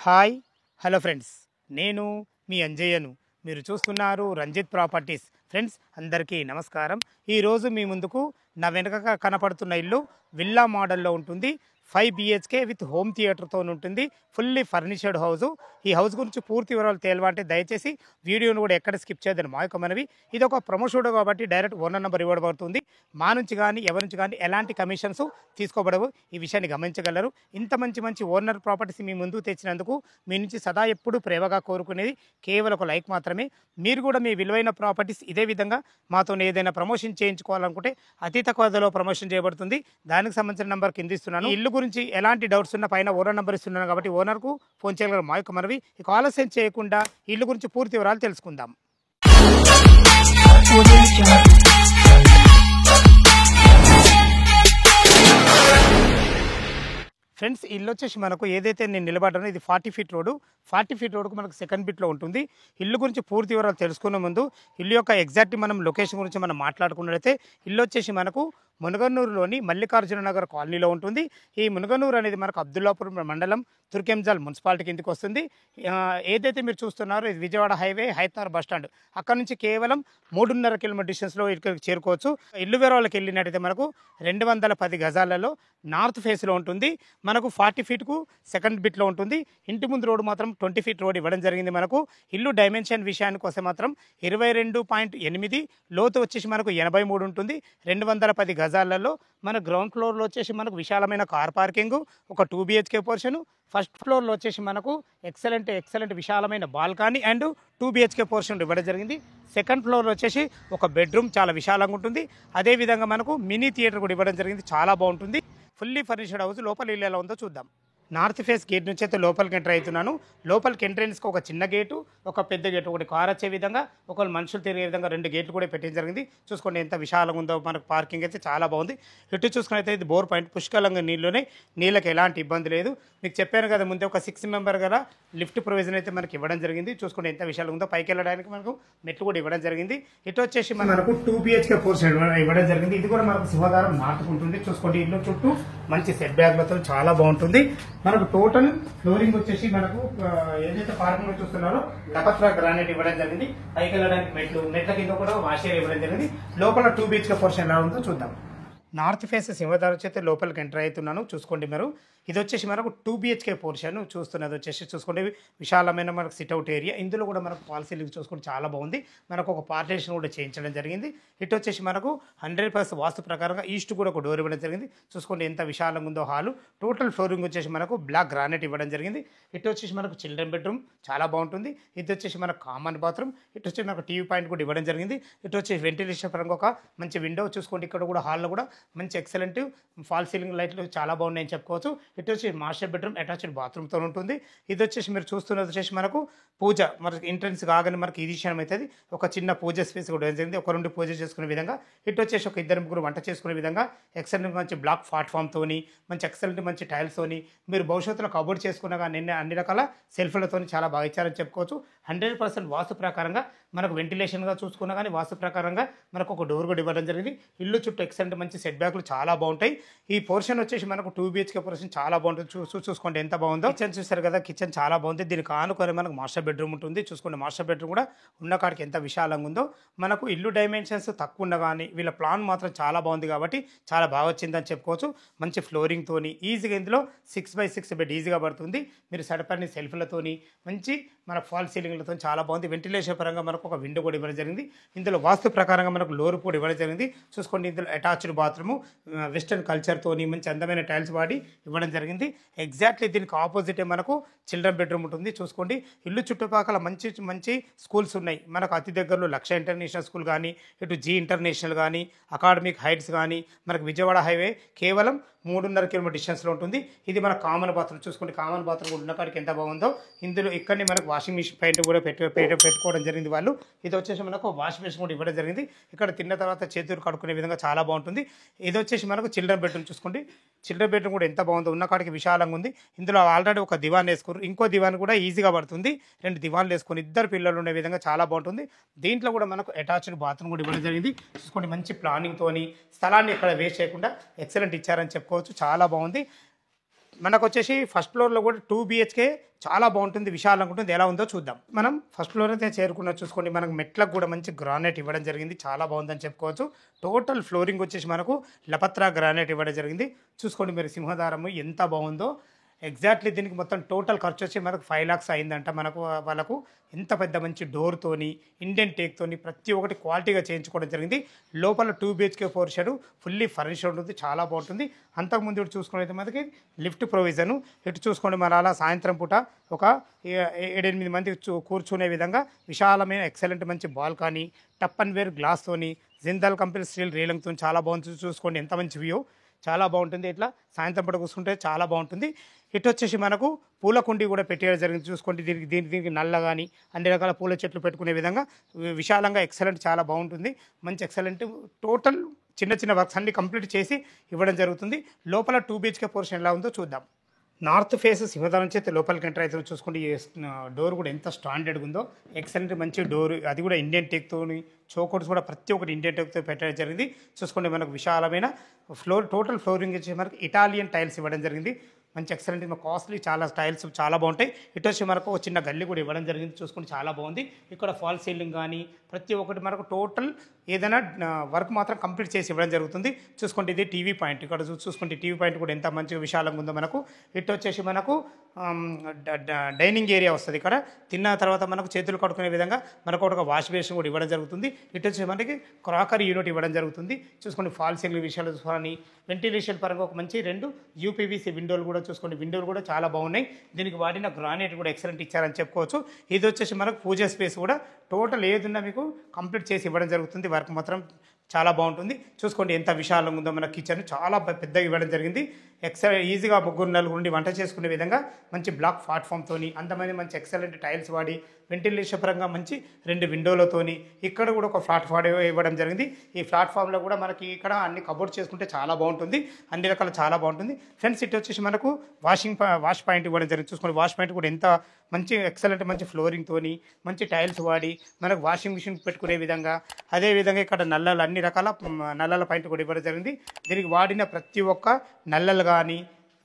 Hi hello friends, నేను మీ అంజయ్యను. మీరు చూస్తున్నారు రంజిత్ ప్రాపర్టీస్. ఫ్రెండ్స్ అందరికీ నమస్కారం. ఈరోజు మీ ముందుకు నా వెనుక కనపడుతున్న ఇల్లు విల్లా మోడల్లో ఉంటుంది. 5 BHK విత్ హోమ్ థియేటర్తో ఉంటుంది. Fully ఫర్నిచర్డ్ house. ఈ హౌస్ గురించి పూర్తి వివరాలు తేలవాలంటే దయచేసి వీడియోను కూడా ఎక్కడ స్కిప్ చేయదని మా యొక్క మనవి. ఇది ఒక ప్రమోషన్ కాబట్టి డైరెక్ట్ ఓనర్ నెంబర్ ఇవ్వబడుతుంది. మా నుంచి కానీ ఎవరి నుంచి కానీ ఎలాంటి కమిషన్స్ తీసుకోబడవు. ఈ విషయాన్ని గమనించగలరు. ఇంత మంచి మంచి ఓనర్ ప్రాపర్టీస్ మీ ముందుకు తెచ్చినందుకు మీ నుంచి సదా ఎప్పుడు ప్రేమగా కోరుకునేది కేవలం ఒక లైక్ మాత్రమే. మీరు కూడా మీ విలువైన ప్రాపర్టీస్ ఇదే విధంగా మాతో ఏదైనా ప్రమోషన్ చేయించుకోవాలనుకుంటే అతి తక్కువ ధరలో ప్రమోషన్ చేయబడుతుంది. దానికి సంబంధించిన నెంబర్ కింద ఇస్తున్నాను. ఇల్లు గురించి ఎలాంటి డౌట్స్ ఉన్న పైన ఓనర్ నెంబర్ ఇస్తున్నాను కాబట్టి ఓనర్కు ఫోన్ చేయగలరు. మా యొక్క మనవి. ఇక ఆలస్యం చేయకుండా ఇల్లు గురించి పూర్తి వివరాలు తెలుసుకుందాం. ఫ్రెండ్స్, ఇల్లు వచ్చేసి మనకు ఏదైతే నేను నిలబడ్డానో ఇది 40 ఫీట్ రోడ్డు. 40 ఫీట్ రోడ్డుకు మనకు సెకండ్ బిట్లో ఉంటుంది. ఇల్లు గురించి పూర్తి వివరాలు తెలుసుకునే ముందు ఇల్లు యొక్క ఎగ్జాక్ట్ మనం లొకేషన్ గురించి మనం మాట్లాడుకున్నట్లయితే ఇల్లు వచ్చేసి మనకు మునగనూరులోని మల్లికార్జున నగర్ కాలనీలో ఉంటుంది. ఈ మునగనూరు అనేది మనకు అబ్దుల్లాపూర్ మండలం తుర్కెంజాల్ మున్సిపాలిటీ కిందకి వస్తుంది. ఏదైతే మీరు చూస్తున్నారో ఇది Vijayawada highway Hayathnagar bus stand. అక్కడ నుంచి కేవలం 3.5 కిలోమీటర్ డిస్టెన్స్లో ఇక్కడికి చేరుకోవచ్చు. ఇల్లు వివరాలకు వెళ్ళినట్టయితే మనకు 210 గజాలలో నార్త్ ఫేస్లో ఉంటుంది. మనకు 40 ఫీట్కు సెకండ్ బిట్లో ఉంటుంది. ఇంటి ముందు రోడ్డు మాత్రం 20 ఫీట్ రోడ్ ఇవ్వడం జరిగింది. మనకు ఇల్లు డైమెన్షన్ విషయానికి వస్తే మాత్రం 22.8, లోతు వచ్చేసి మనకు 83 ఉంటుంది. 210 గజాలలో మన గ్రౌండ్ ఫ్లోర్లో వచ్చేసి మనకు విశాలమైన కార్ పార్కింగ్, ఒక 2 BHK పోర్షన్. ఫస్ట్ ఫ్లోర్లో వచ్చేసి మనకు ఎక్సలెంట్ విశాలమైన బాల్కనీ అండ్ 2 BHK పోర్షన్ ఇవ్వడం జరిగింది. సెకండ్ ఫ్లోర్లో వచ్చేసి ఒక బెడ్రూమ్ చాలా విశాలంగా ఉంటుంది. అదేవిధంగా మనకు మినీ థియేటర్ కూడా ఇవ్వడం జరిగింది. చాలా బాగుంటుంది. Fully furnished house. లోపల ఇల్లు ఎలా ఉందో చూద్దాం. నార్త్ ఫేస్ గేట్ నుంచి అయితే లోపలికి ఎంటర్ అవుతున్నాను. లోపలికి ఎంట్రెన్స్కి ఒక చిన్న గేటు, ఒక పెద్ద గేటు, ఒకటి కార్ వచ్చే విధంగా, ఒకళ్ళు మనుషులు తిరిగే విధంగా 2 గేట్లు కూడా పెట్టడం జరిగింది. చూసుకోండి ఎంత విశాలంగా ఉందో. మనకు పార్కింగ్ అయితే చాలా బాగుంది. ఇటు చూసుకుని అయితే ఇది బోర్ పాయింట్. పుష్కలంగా నీళ్ళకి ఎలాంటి ఇబ్బంది లేదు. మీకు చెప్పాను కదా ముందే, ఒక 6 మెంబర్ గల లిఫ్ట్ ప్రొవిజన్ అయితే మనకి ఇవ్వడం జరిగింది. చూసుకోండి ఎంత విశాలంగా ఉందో. పైకి వెళ్ళడానికి మనకు మెట్లు కూడా ఇవ్వడం జరిగింది. ఇటు వచ్చేసి మనకు 2 BHK పోర్షన్ ఇవ్వడం జరిగింది. ఇది కూడా మనకు శివదారం నాటుకుంటుంది. చూసుకోండి ఇల్లు చుట్టూ మంచి సెట్ బ్యాక్లతో చాలా బాగుంటుంది. మనకు టోటల్ ఫ్లోరింగ్ వచ్చేసి మనకు ఏదైతే పార్కింగ్ చూస్తున్నారో లపత్రా గ్రానైట్ ఇవ్వడం జరిగింది. పైకి వెళ్ళడానికి మెట్ల కింద కూడా వాష్ ఇవ్వడం జరిగింది. లోపల 2 BHK పోర్షన్ ఎలా ఉందో చూద్దాం. నార్త్ ఫేస్ సింహదారు అయితే లోపలికి ఎంటర్ అవుతున్నాను. చూసుకోండి మీరు. ఇది వచ్చేసి మనకు 2 BHK పోర్షన్ చూస్తున్నది వచ్చేసి చూసుకోండి విశాలమైన మనకు సిట్అవుట్ ఏరియా. ఇందులో కూడా మనకు పాలసీలు చూసుకుంటే చాలా బాగుంది. మనకు ఒక పార్టీషన్ కూడా చేయించడం జరిగింది. ఇటు వచ్చేసి మనకు 100% వాస్తు ప్రకారంగా ఈస్ట్ కూడా ఒక డోర్ ఇవ్వడం జరిగింది. చూసుకోండి ఎంత విశాలంగా ఉందో హాలు. టోటల్ ఫ్లోరింగ్ వచ్చేసి మనకు బ్లాక్ గ్రానైట్ ఇవ్వడం జరిగింది. ఇటు వచ్చేసి మనకు చిల్డ్రన్ బెడ్రూమ్ చాలా బాగుంటుంది. ఇది వచ్చేసి మనకు కామన్ బాత్రూమ్. ఇటు వచ్చి మనకు టీవీ పాయింట్ కూడా ఇవ్వడం జరిగింది. ఇటు వచ్చేసి వెంటిలేషన్ పరంగా ఒక మంచి విండో. చూసుకోండి ఇక్కడ కూడా హాల్లో కూడా మంచి ఎక్సలెంట్ ఫాల్ సీలింగ్ లైట్లు చాలా బాగున్నాయని చెప్పుకోవచ్చు. ఇటు వచ్చి మాస్టర్ బెడ్రూమ్ అటాచ్డ్ బాత్రూమ్తో ఉంటుంది. ఇది వచ్చేసి మీరు చూస్తున్నది వచ్చేసి మనకు పూజ. మనకి ఎంట్రన్స్ కాగానే మనకి ఇది విషయం అవుతుంది. ఒక చిన్న పూజ స్పేస్ కూడా జరిగింది. ఒక 2 పూజ చేసుకునే విధంగా. ఇటు వచ్చేసి ఒక 2-3 వంట చేసుకునే విధంగా ఎక్సలెంట్ మంచి బ్లాక్ ప్లాట్ఫామ్తోని మంచి ఎక్సలెంట్ మంచి టైల్స్తోని మీరు భవిష్యత్తులో కబోర్డ్ చేసుకున్నా కానీ అన్ని రకాల సెల్ఫ్లతో చాలా బాగా ఇచ్చారని చెప్పుకోవచ్చు. 100% వాస్తు ప్రకారంగా మనకు వెంటిలేషన్గా చూసుకున్నా కానీ వాస్తు ప్రకారంగా మనకు ఒక డోర్ కూడా ఇవ్వడం జరిగింది. ఇల్లు చుట్టూ ఎక్సలెంట్ మంచి సెట్ బ్యాక్లు చాలా బాగుంటాయి. ఈ పోర్షన్ వచ్చేసి మనకు 2 BHK పోర్షన్ చాలా బాగుంటుంది. చూసుకోండి ఎంత బాగుందో. కిచెన్ చూస్తారు కదా, కిచెన్ చాలా బాగుంది. దీనికి ఆనుకొని మనకు మాస్టర్ బెడ్రూమ్ ఉంటుంది. చూసుకోండి మాస్టర్ బెడ్రూమ్ కూడా ఉన్న కాడికి ఎంత విశాలంగా ఉందో. మనకు ఇల్లు డైమెన్షన్స్ తక్కువ ఉన్న కానీ వీళ్ళ ప్లాన్ మాత్రం చాలా బాగుంది కాబట్టి చాలా బాగా వచ్చిందని చెప్పుకోవచ్చు. మంచి ఫ్లోరింగ్తోని ఈజీగా ఇందులో 6x6 బెడ్ ఈజీగా పడుతుంది. మీరు సడపని సెల్ఫ్లతోని మంచి మన ఫాల్ సీలింగ్లతో చాలా బాగుంది. వెంటిలేషన్ పరంగా మనకు ఒక విండో కూడా ఇవ్వడం జరిగింది. ఇందులో వాస్తు ప్రకారంగా మనకు లోరు కూడా ఇవ్వడం జరిగింది. చూసుకోండి ఇందులో అటాచ్డ్ బాత్రూము వెస్టర్న్ కల్చర్తోని మంచి అందమైన టైల్స్ వాడి ఇవ్వడం జరిగింది. ఎగ్జాక్ట్లీ దీనికి ఆపోజిటే మనకు చిల్డ్రన్ బెడ్రూమ్ ఉంటుంది. చూసుకోండి ఇల్లు చుట్టుపక్కల మంచి స్కూల్స్ ఉన్నాయి. మనకు అతి దగ్గరలో లక్ష ఇంటర్నేషనల్ స్కూల్ కానీ, ఇటు జీ ఇంటర్నేషనల్ కానీ, అకాడమిక్ హైట్స్ కానీ, మనకు విజయవాడ హైవే కేవలం 3.5 కిలోమీటర్ డిస్టెన్స్లో ఉంటుంది. ఇది మన కామన్ బాత్రూమ్. చూసుకోండి కామన్ బాత్రూమ్ ఉన్న కాడికి ఎంత బాగుందో. ఇందులో ఇక్కడనే మనకు వాషింగ్ మిషన్ పెయింట్ కూడా పెట్టుకోవడం జరిగింది వాళ్ళు. ఇది వచ్చేసి మనకు వాష్ బేసిన్ కూడా ఇవ్వడం జరిగింది. ఇక్కడ తిన్న తర్వాత చేతులు కడుక్కునే విధంగా చాలా బాగుంటుంది. ఇది వచ్చేసి మనకు చిల్డ్రన్ బెడ్రూమ్. చూసుకోండి చిల్డ్రన్ బెడ్రూమ్ కూడా ఎంత బాగుందో. ఉన్న కాడికి విశాలంగా ఉంది. ఇందులో ఆల్రెడీ ఒక దివాన్ వేసుకున్నారు. ఇంకో దివాన్ కూడా ఈజీగా పడుతుంది. 2 దివాన్లు వేసుకొని 2 పిల్లలు ఉండే విధంగా చాలా బాగుంటుంది. దీంట్లో కూడా మనకు అటాచ్డ్ బాత్రూమ్ కూడా ఇవ్వడం జరిగింది. చూసుకోండి మంచి ప్లానింగ్తోని స్థలాన్ని ఇక్కడ వేస్ట్ చేయకుండా ఎక్సలెంట్ ఇచ్చారని చెప్పుకోవచ్చు. చాలా బాగుంది. మనకు వచ్చేసి ఫస్ట్ ఫ్లోర్లో కూడా 2 BHK చాలా బాగుంటుంది, విశాలంగా ఉంటుంది. ఎలా ఉందో చూద్దాం. మనం ఫస్ట్ ఫ్లోర్ అయితే చేరుకున్న చూసుకోండి, మనకు మెట్లకు కూడా మంచి గ్రానైట్ ఇవ్వడం జరిగింది, చాలా బాగుందని చెప్పుకోవచ్చు. టోటల్ ఫ్లోరింగ్ వచ్చేసి మనకు లపత్రా గ్రానైట్ ఇవ్వడం జరిగింది. చూసుకోండి మీరు సింహదారము ఎంత బాగుందో. ఎగ్జాక్ట్లీ దీనికి మొత్తం టోటల్ ఖర్చు వచ్చి మనకు 5 lakhs అయిందంట. వాళ్ళకు ఎంత పెద్ద మంచి డోర్తోని ఇండియన్ టేక్తోని ప్రతి ఒక్కటి క్వాలిటీగా చేయించుకోవడం జరిగింది. లోపల 2 BHK పోర్షన్ ఫుల్లీ ఫర్నిష్డ్ ఉంటుంది, చాలా బాగుంటుంది. అంతకుముందు ఇటు చూసుకున్నైతే మనకి లిఫ్ట్ ప్రొవిజన్. ఇటు చూసుకోండి మన అలా సాయంత్రం పూట ఒక 7-8 మంది కూర్చునే విధంగా విశాలమైన ఎక్సలెంట్ మంచి బాల్కనీ, టప్ అండ్ వేర్ గ్లాస్తోని, జిందాల్ కంపెనీ స్టీల్ రేలింగ్తో చాలా బాగుంటుంది. చూసుకోండి ఎంత మంచి వ్యూ, చాలా బాగుంటుంది. ఇట్లా సాయంత్రం పూట కూర్చుంటే చాలా బాగుంటుంది. ఇటు వచ్చేసి మనకు పూల కుండీ కూడా పెట్టేయడం జరిగింది. చూసుకోండి దీనికి నల్ల కానీ అన్ని రకాల పూల చెట్లు పెట్టుకునే విధంగా విశాలంగా ఎక్సలెంట్, చాలా బాగుంటుంది. మంచి ఎక్సలెంట్ టోటల్ చిన్న చిన్న వర్క్స్ అన్ని కంప్లీట్ చేసి ఇవ్వడం జరుగుతుంది. లోపల 2 BHK పోర్షన్ ఎలా ఉందో చూద్దాం. నార్త్ ఫేస్ సింహద్వారం చేతి లోపలికి ఎంటర్ అయితే చూసుకోండి, డోర్ కూడా ఎంత స్టాండర్డ్గా ఉందో. ఎక్సలెంట్ మంచి డోర్, అది కూడా ఇండియన్ టేక్తో, చోకోట్స్ కూడా ప్రతి ఒక్కటి ఇండియన్ టేక్తో పెట్టడం జరిగింది. చూసుకోండి మనకు విశాలమైన టోటల్ ఫ్లోరింగ్ వచ్చి మనకు ఇటాలియన్ టైల్స్ ఇవ్వడం జరిగింది. మంచి ఎక్సలెంట్, కాస్ట్లీ చాలా టైల్స్ చాలా బాగుంటాయి. ఇటు వచ్చి మనకు చిన్న గల్లీ కూడా ఇవ్వడం జరిగింది. చూసుకుంటే చాలా బాగుంది. ఇక్కడ ఫాల్ సీలింగ్ కానీ ప్రతి ఒక్కటి మనకు టోటల్ ఏదైనా వర్క్ మాత్రం కంప్లీట్ చేసి ఇవ్వడం జరుగుతుంది. చూసుకోండి ఇది టీవీ పాయింట్. ఇక్కడ చూసుకుంటే టీవీ పాయింట్ కూడా ఎంత మంచిగా విశాలంగా ఉందో మనకు. ఇటు వచ్చేసి మనకు డైనింగ్ ఏరియా వస్తుంది. ఇక్కడ తిన్న తర్వాత మనకు చేతులు కడుక్కునే విధంగా మనకు ఒక వాష్ బేసిన్ కూడా ఇవ్వడం జరుగుతుంది. ఇటు వచ్చి మనకి క్రాకరీ యూనిట్ ఇవ్వడం జరుగుతుంది. చూసుకోండి ఫాల్ సీలింగ్ విషయాలు చూసుకొని వెంటిలేషన్ పరంగా ఒక మంచి 2 UPVC విండోలు కూడా చూసుకోండి, విండోలు కూడా చాలా బాగున్నాయి. దీనికి వాడిన గ్రానైట్ కూడా ఎక్సలెంట్ ఇచ్చారని చెప్పుకోవచ్చు. ఇది వచ్చేసి మనకు పూజ స్పేస్ కూడా టోటల్ ఏదున్నా మీకు కంప్లీట్ చేసి ఇవ్వడం జరుగుతుంది. వర్క్ మాత్రం చాలా బాగుంటుంది. చూసుకోండి ఎంత విశాలంగా ఉందో. మన కిచెన్ చాలా పెద్దగా ఇవ్వడం జరిగింది. ఈజీగా 3-4 నుండి వంట చేసుకునే విధంగా మంచి బ్లాక్ ప్లాట్ఫామ్తోని అంతమంది మంచి ఎక్సలెంట్ టైల్స్ వాడి వెంటిలేషన్ పరంగా మంచి 2 విండోలతోని ఇక్కడ కూడా ఒక ప్లాట్ఫామ్ ఇవ్వడం జరిగింది. ఈ ప్లాట్ఫామ్లో కూడా మనకి ఇక్కడ అన్ని కబోర్డ్ చేసుకుంటే చాలా బాగుంటుంది, అన్ని రకాల చాలా బాగుంటుంది. ఫ్రెండ్స్ ఇటు వచ్చేసి మనకు వాష్ పాయింట్ ఇవ్వడం జరిగింది. చూసుకోండి వాష్ పాయింట్ కూడా ఎంత మంచి ఎక్సలెంట్ మంచి ఫ్లోరింగ్తోని మంచి టైల్స్ వాడి మనకు వాషింగ్ మిషన్ పెట్టుకునే విధంగా, అదేవిధంగా ఇక్కడ నల్లలు అన్ని రకాల నల్లల పాయింట్ కూడా ఇవ్వడం జరిగింది. దీనికి వాడిన ప్రతి ఒక్క నల్లలు కానీ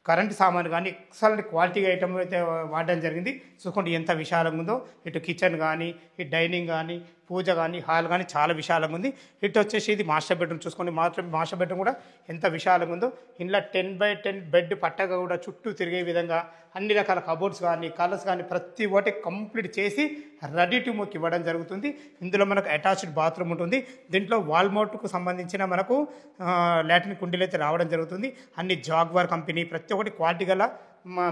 కరెంట్ సామాన్ కానీ ఎక్సలెంట్ క్వాలిటీ ఐటమ్ అయితే వాడడం జరిగింది. చూసుకోండి ఎంత విశాలంగా ఉందో. ఇటు కిచెన్ కానీ, ఇటు డైనింగ్ కానీ, పూజ కానీ, హాల్ కానీ చాలా విశాలంగా ఉంది. ఇటు వచ్చేసి ఇది మాస్టర్ బెడ్రూమ్. చూసుకోండి మాస్టర్ బెడ్రూమ్ కూడా ఎంత విశాలంగా ఉందో. ఇంట్లో 10x10 బెడ్ పట్టగా కూడా చుట్టూ తిరిగే విధంగా అన్ని రకాల కబోర్డ్స్ కానీ కలర్స్ కానీ ప్రతి ఒక్కటి కంప్లీట్ చేసి రెడీ టు మూవ్ ఇవ్వడం జరుగుతుంది. ఇందులో మనకు అటాచ్డ్ బాత్రూమ్ ఉంటుంది. దీంట్లో వాల్మార్ట్కు సంబంధించిన మనకు లాట్రిన్ కుండీలు అయితే రావడం జరుగుతుంది. అన్ని జాగ్వార్ కంపెనీ ప్రతి ఒక్కటి క్వాలిటీ గల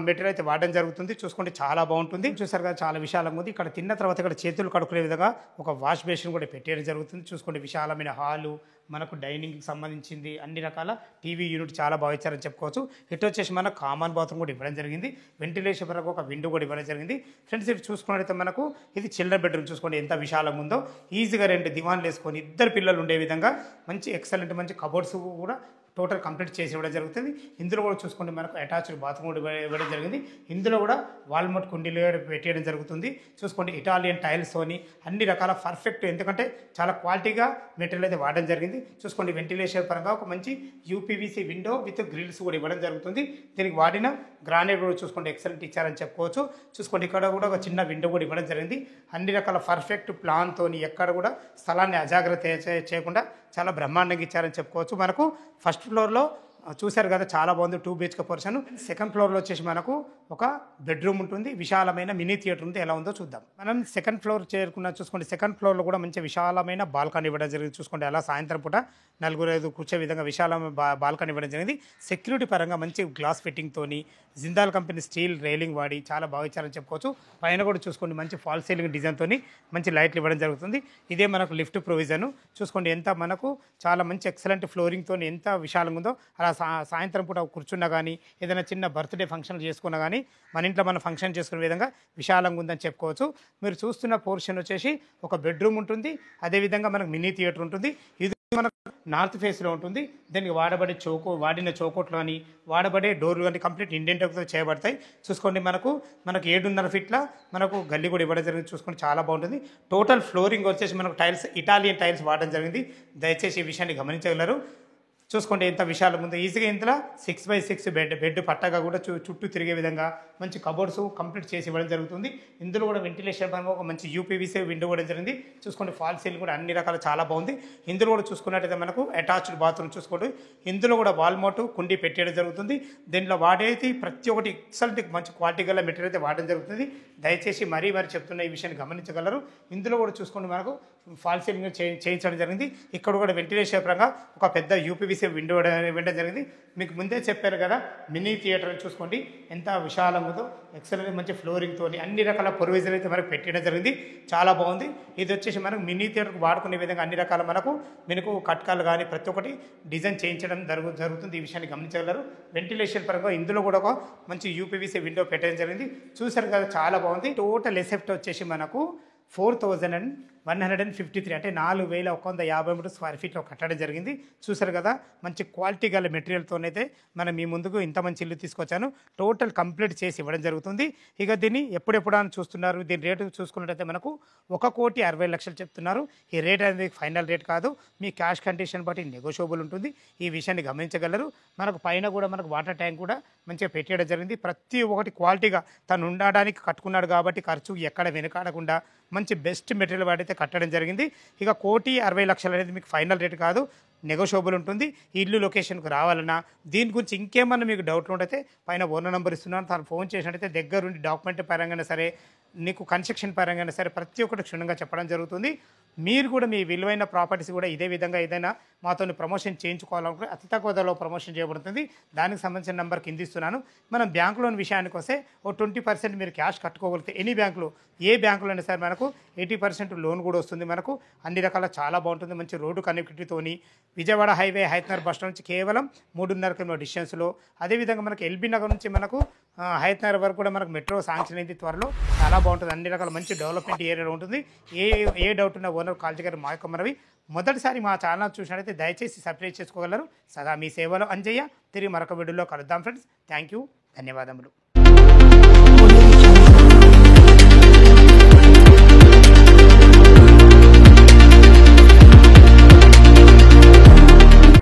మెటీరియల్ అయితే వాడడం జరుగుతుంది. చూసుకోండి చాలా బాగుంటుంది. చూసారు కదా చాలా విశాలంగా ఉంది. ఇక్కడ తిన్న తర్వాత ఇక్కడ చేతులు కడుక్కునే విధంగా ఒక వాష్ బేసిన్ కూడా పెట్టేయడం జరుగుతుంది. చూసుకోండి విశాలమైన హాలు, మనకు డైనింగ్కి సంబంధించింది అన్ని రకాల టీవీ యూనిట్ చాలా బాగా ఇచ్చారని చెప్పుకోవచ్చు. ఇటు వచ్చేసి మనకు కామన్ బాత్రూమ్ కూడా ఇవ్వడం జరిగింది. వెంటిలేషన్ వరకు ఒక విండో కూడా ఇవ్వడం జరిగింది. ఫ్రెండ్స్ ఇటు చూసుకున్నట్లయితే మనకు ఇది చిల్డ్రన్ బెడ్రూమ్. చూసుకోండి ఎంత విశాలంగా ఉందో. ఈజీగా 2 దివాన్లు వేసుకొని 2 పిల్లలు ఉండే విధంగా మంచి ఎక్సలెంట్ మంచి కబోర్డ్స్ కూడా టోటల్ కంప్లీట్ చేసి ఇవ్వడం జరుగుతుంది. ఇందులో కూడా చూసుకోండి మనకు అటాచ్డ్ బాత్రూమ్ కూడా ఇవ్వడం జరిగింది. ఇందులో కూడా వాల్మార్ట్ కుండీలు పెట్టేయడం జరుగుతుంది. చూసుకోండి ఇటాలియన్ టైల్స్తోని అన్ని రకాల పర్ఫెక్ట్, ఎందుకంటే చాలా క్వాలిటీగా మెటీరియల్ అయితే వాడడం జరిగింది. చూసుకోండి వెంటిలేషన్ పరంగా ఒక మంచి UPVC విండో విత్ గ్రిల్స్ కూడా ఇవ్వడం జరుగుతుంది. దీనికి వాడిన గ్రానైట్ కూడా చూసుకోండి ఎక్సలెంట్ ఇచ్చారని చెప్పుకోవచ్చు. చూసుకోండి ఇక్కడ కూడా ఒక చిన్న విండో కూడా ఇవ్వడం జరిగింది. అన్ని రకాల పర్ఫెక్ట్ ప్లాన్తోని ఎక్కడ కూడా స్థలాన్ని అజాగ్రత్త చేయకుండా చాలా బ్రహ్మాండంగా ఇచ్చారని చెప్పుకోవచ్చు. మనకు ఫస్ట్ ఫ్లోర్లో చూశారు కదా చాలా బాగుంది 2 BHK పోర్షన్. సెకండ్ ఫ్లోర్లో వచ్చేసి మనకు ఒక బెడ్రూమ్ ఉంటుంది, విశాలమైన మినీ థియేటర్ ఉంది. ఎలా ఉందో చూద్దాం. మనం సెకండ్ ఫ్లోర్ చేరుకున్న చూసుకోండి. సెకండ్ ఫ్లోర్లో కూడా మంచి విశాలమైన బాల్కనీ ఇవ్వడం జరిగింది. చూసుకోండి అలా సాయంత్రం పూట 4-5 కూర్చే విధంగా విశాలమైన బాల్కనీ ఇవ్వడం జరిగింది. సెక్యూరిటీ పరంగా మంచి గ్లాస్ ఫిట్టింగ్తోని జిందాల్ కంపెనీ స్టీల్ రైలింగ్ వాడి చాలా బాగా ఇచ్చారని చెప్పుకోవచ్చు. పైన కూడా చూసుకోండి మంచి ఫాల్ సీలింగ్ డిజైన్తోని మంచి లైట్లు ఇవ్వడం జరుగుతుంది. ఇదే మనకు లిఫ్ట్ ప్రొవిజన్. చూసుకోండి ఎంత మనకు చాలా మంచి ఎక్సలెంట్ ఫ్లోరింగ్తో ఎంత విశాలంగా ఉందో. అలా సాయంత్రం పూట కూర్చున్నా కానీ ఏదైనా చిన్న బర్త్డే ఫంక్షన్లు చేసుకున్నా కానీ మన ఇంట్లో మనం ఫంక్షన్ చేసుకునే విధంగా విశాలంగా ఉందని చెప్పుకోవచ్చు. మీరు చూస్తున్న పోర్షన్ వచ్చేసి ఒక బెడ్రూమ్ ఉంటుంది, అదేవిధంగా మనకు మినీ థియేటర్ ఉంటుంది. ఇది మనకు నార్త్ ఫేస్లో ఉంటుంది. దీనికి వాడిన చౌకోట్లు కానీ వాడబడే డోర్లు కానీ కంప్లీట్ ఇండియన్ టెక్తో చేయబడతాయి. చూసుకోండి మనకు 7.5 ఫీట్ల మనకు గల్లీ కూడా ఇవ్వడం జరిగింది. చూసుకోండి చాలా బాగుంటుంది. టోటల్ ఫ్లోరింగ్ వచ్చేసి మనకు టైల్స్ ఇటాలియన్ టైల్స్ వాడడం జరిగింది. దయచేసి ఈ విషయాన్ని గమనించగలరు. చూసుకోండి ఎంత విశాలం ఉందో. ఈజీగా ఇందులో 6x6 బెడ్ పట్టగా కూడా చుట్టూ తిరిగే విధంగా మంచి కబోర్డ్స్ కంప్లీట్ చేసి ఇవ్వడం జరుగుతుంది. ఇందులో కూడా వెంటిలేషన్ పరంగా ఒక మంచి యూపీవీసీ విండో కూడా జరిగింది. చూసుకోండి ఫాల్ సీలింగ్ కూడా అన్ని రకాల చాలా బాగుంది. ఇందులో కూడా చూసుకున్నట్టయితే మనకు అటాచ్డ్ బాత్రూమ్ చూసుకోండి. ఇందులో కూడా వాల్ మౌంట్ కుండీ పెట్టేయడం జరుగుతుంది. దీంట్లో వాడేది ప్రతి ఒక్కటి ఎక్సలెంట్ మంచి క్వాలిటీ గల మెటీరియల్ అయితే వాడడం జరుగుతుంది. దయచేసి మరీ చెప్తున్న ఈ విషయాన్ని గమనించగలరు. ఇందులో కూడా చూసుకోండి మనకు ఫాల్ సీలింగ్ చేయించడం జరిగింది. ఇక్కడ కూడా వెంటిలేషన్ పరంగా ఒక పెద్ద యూపీవీసీ విండో ఇవ్వడం జరిగింది. మీకు ముందే చెప్పారు కదా, మినీ థియేటర్ చూసుకోండి ఎంత విశాలంగా ఉందో. ఎక్సలెంట్ మంచి ఫ్లోరింగ్తో అన్ని రకాల ప్రొవిజన్ అయితే మనకు పెట్టడం జరిగింది. చాలా బాగుంది. ఇది వచ్చేసి మనకు మినీ థియేటర్కి వాడుకునే విధంగా అన్ని రకాల మనకు కట్కాలు కానీ ప్రతి ఒక్కటి డిజైన్ చేయించడం జరుగుతుంది. ఈ విషయాన్ని గమనించగలరు. వెంటిలేషన్ పరంగా ఇందులో కూడా ఒక మంచి యూపీవీసీ విండో పెట్టడం జరిగింది. చూసారు కదా, చాలా బాగుంది. టోటల్ ఎసెప్ట్ వచ్చేసి మనకు 4153 అంటే 4153 స్క్వేర్ ఫీట్లో కట్టడం జరిగింది. చూసారు కదా, మంచి క్వాలిటీ గల మెటీరియల్తోనైతే మనం మీ ముందుకు ఇంత మంచి ఇల్లు తీసుకొచ్చాను. టోటల్ కంప్లీట్ చేసి ఇవ్వడం జరుగుతుంది. ఇక దీన్ని ఎప్పుడెప్పుడు అని చూస్తున్నారు. దీని రేటు చూసుకున్నట్టయితే మనకు 1,60,00,000 చెప్తున్నారు. ఈ రేట్ అనేది ఫైనల్ రేట్ కాదు, మీ క్యాష్ కండిషన్ బట్టి నెగోషియబుల్ ఉంటుంది. ఈ విషయాన్ని గమనించగలరు. మనకు పైన కూడా మనకు వాటర్ ట్యాంక్ కూడా మంచిగా పెట్టేయడం జరిగింది. ప్రతి ఒక్కటి క్వాలిటీగా తను ఉండడానికి కట్టుకున్నాడు కాబట్టి ఖర్చు ఎక్కడ వెనకాడకుండా మంచి బెస్ట్ మెటీరియల్ వాడైతే కట్టడం జరిగింది. ఇక 1,60,00,000 అనేది మీకు ఫైనల్ రేట్ కాదు, నెగోషియబుల్ ఉంటుంది. ఈ ఇల్లు లొకేషన్కి రావాలన్నా దీని గురించి ఇంకేమన్నా మీకు డౌట్లు ఉంటే పైన ఓనర్ నెంబర్ ఇస్తున్నాను, తను ఫోన్ చేసినట్టయితే దగ్గరుండి డాక్యుమెంట్ పరంగా సరే నీకు కన్స్ట్రక్షన్ పరంగా సరే ప్రతి ఒక్కటి క్షుణ్ణంగా చెప్పడం జరుగుతుంది. మీరు కూడా మీ విలువైన ప్రాపర్టీస్ కూడా ఇదే విధంగా ఏదైనా మాతో ప్రమోషన్ చేయించుకోవాలనుకుంటే అతి తక్కువ ధరలో ప్రమోషన్ చేయబడుతుంది. దానికి సంబంధించిన నెంబర్ కింద ఇస్తున్నాను. మనం బ్యాంక్ లోన్ విషయానికి వస్తే 20% మీరు క్యాష్ కట్టుకోగలిగితే ఎనీ బ్యాంకులో ఏ బ్యాంకులో అయినా సరే మనకు 80% లోన్ కూడా వస్తుంది. మనకు అన్ని రకాల చాలా బాగుంటుంది. మంచి రోడ్డు కనెక్టివిటీతోని Vijayawada highway Hayathnagar bus stand నుంచి కేవలం 3.5 కిలోమీటర్ డిస్టెన్స్లో, అదేవిధంగా మనకు ఎల్బీ నగర్ నుంచి మనకు హైతనగర్ వరకు కూడా మనకు మెట్రో శాంక్షన్ అయింది త్వరలో. చాలా బాగుంటుంది. అన్ని రకాల మంచి డెవలప్మెంట్ ఏరియాలో ఉంటుంది. ఏ డౌట్ ఉన్న ఓనర్ కాల్ చేయగలరు. మా యొక్క మనవి మొదటిసారి మా ఛానల్ చూసినట్లయితే దయచేసి సబ్స్క్రైబ్ చేసుకోగలరు. సదా మీ సేవలో అంజయ్య. తిరిగి మరొక వీడియోలో కలుద్దాం ఫ్రెండ్స్. థ్యాంక్ యూ, ధన్యవాదములు.